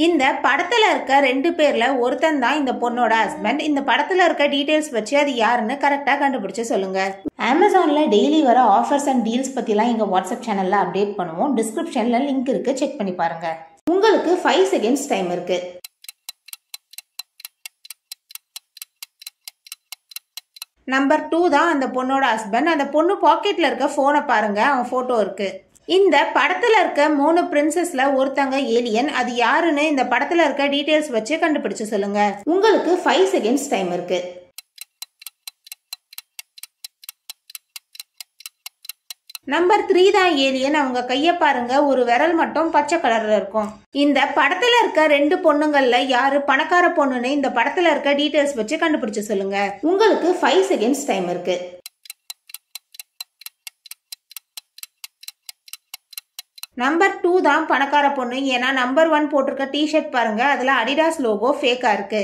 இந்த படத்துல இருக்க 2 பேர்ல ஒருத்தன் தான் இந்த பொண்ணோட ஹஸ்பண்ட். இந்த படத்துல இருக்க டீடைல்ஸ் வச்சு அது யாருன்னு கரெக்டா கண்டுபிடிச்சு சொல்லுங்க. அமேசான்ல டெய்லி வர ஆஃபர்ஸ் அண்ட் டீல்ஸ் பத்திலாம் எங்க வாட்ஸ்அப் சேனல்ல அப்டேட் பண்ணுவோம். டிஸ்கிரிப்ஷன்ல லிங்க் இருக்கு, செக் பண்ணி பாருங்க. உங்களுக்கு 5 செகண்ட்ஸ் டைம் இருக்கு. நம்பர் 2 தான் அந்த பொண்ணோட ஹஸ்பண்ட். அந்த பொண்ணு பாக்கெட்ல இருக்க போனை பாருங்க, அவன் போட்டோ இருக்கு. இந்த படத்துல இருக்க 3 பிரின்சஸ்ல ஒருத்தங்க ஏலியன். அது யாருன்னு இந்த படத்துல இருக்க டீடைல்ஸ் வச்சு கண்டுபிடிச்சு சொல்லுங்க. உங்களுக்கு 5 செகண்ட்ஸ் டைம் இருக்கு. நம்பர் 3 தான் ஏலியன். அவங்க கைய பாருங்க, ஒரு விரல் மட்டும் பச்சை கலர்ல இருக்கும். இந்த படத்துல இருக்க 2 பொண்ணுங்கள்ல யாரு பணக்கார பொண்ணுன்னு இந்த படத்துல இருக்க டீடைல்ஸ் வச்சு கண்டுபிடிச்சு சொல்லுங்க. உங்களுக்கு 5 செகண்ட்ஸ் டைம் இருக்கு. நம்பர் 2 தான் பணக்கார பொண்ணு. ஏன்னா நம்பர் 1 போட்டிருக்க டிஷர்ட் பாருங்க, அதுல அடிடாஸ் லோகோ ஃபேக்கா இருக்கு.